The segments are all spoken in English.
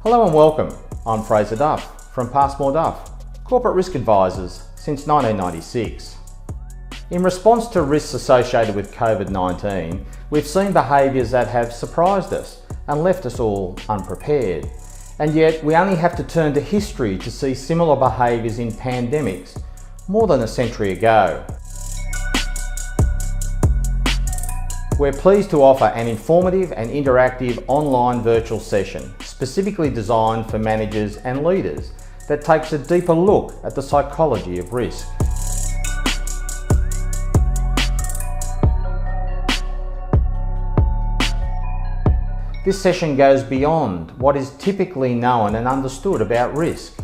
Hello and welcome. I'm Fraser Duff from Passmore Duff, Corporate Risk Advisors since 1996. In response to risks associated with COVID-19, we've seen behaviours that have surprised us and left us all unprepared. And yet we only have to turn to history to see similar behaviours in pandemics more than a century ago. We're pleased to offer an informative and interactive online virtual session specifically designed for managers and leaders that takes a deeper look at the psychology of risk. This session goes beyond what is typically known and understood about risk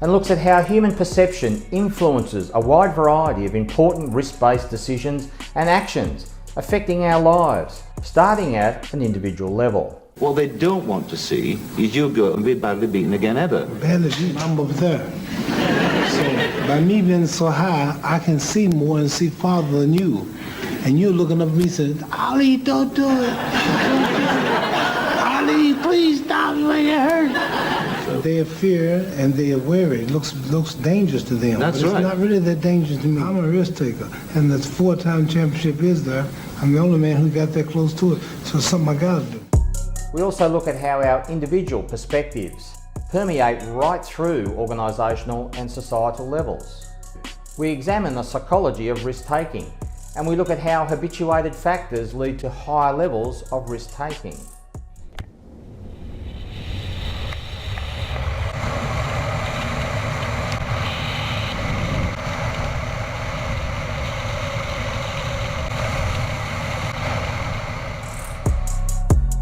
and looks at how human perception influences a wide variety of important risk-based decisions and actions affecting our lives, starting at an individual level. What they don't want to see is you go and be badly beaten again ever. Badly beaten, I'm up there. So by me being so high, I can see more and see farther than you. And you're looking up at me saying, Ali, don't do it. Ali, please stop, you ain't hurt. Their fear and their worry looks dangerous to them. That's but it's right. not really that dangerous to me. I'm a risk taker. And this 4-time championship is there. I'm the only man who got that close to it. So it's something I gotta do. We also look at how our individual perspectives permeate right through organisational and societal levels. We examine the psychology of risk-taking, and we look at how habituated factors lead to higher levels of risk-taking.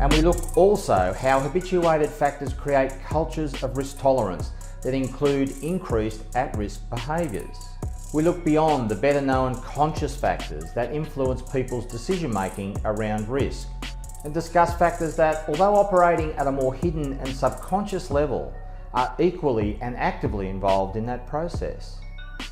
And we look also how habituated factors create cultures of risk tolerance that include increased at-risk behaviours. We look beyond the better-known conscious factors that influence people's decision-making around risk and discuss factors that, although operating at a more hidden and subconscious level, are equally and actively involved in that process.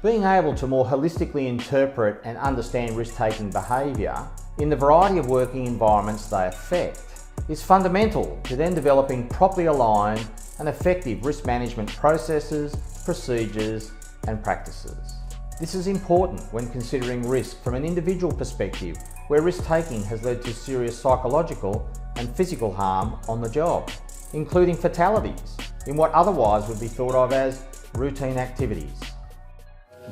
Being able to more holistically interpret and understand risk-taking behaviour in the variety of working environments they affect is fundamental to then developing properly aligned and effective risk management processes, procedures and practices. This is important when considering risk from an individual perspective where risk-taking has led to serious psychological and physical harm on the job, including fatalities in what otherwise would be thought of as routine activities.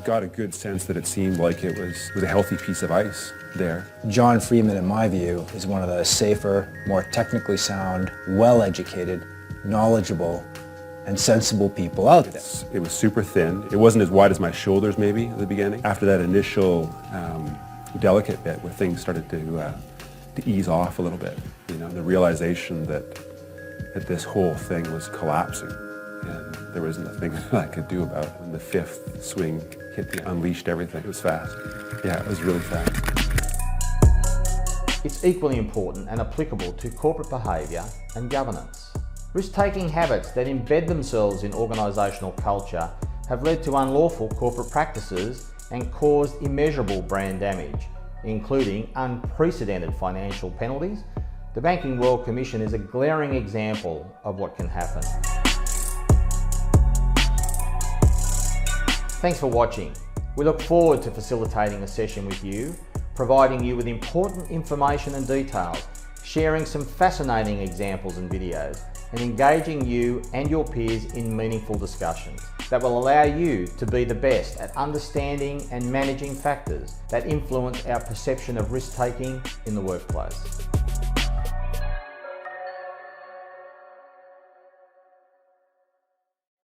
Got a good sense that it seemed like it was a healthy piece of ice there. John Freeman, in my view, is one of the safer, more technically sound, well-educated, knowledgeable, and sensible people out there. It was super thin. It wasn't as wide as my shoulders maybe at the beginning. After that initial delicate bit where things started to ease off a little bit, you know, the realization that this whole thing was collapsing and there was nothing I could do about it. When the fifth swing hit me, unleashed everything. It was fast. Yeah, it was really fast. It's equally important and applicable to corporate behaviour and governance. Risk-taking habits that embed themselves in organisational culture have led to unlawful corporate practices and caused immeasurable brand damage, including unprecedented financial penalties. The Banking Royal Commission is a glaring example of what can happen. Thanks for watching. We look forward to facilitating a session with you, providing you with important information and details, sharing some fascinating examples and videos, and engaging you and your peers in meaningful discussions that will allow you to be the best at understanding and managing factors that influence our perception of risk-taking in the workplace.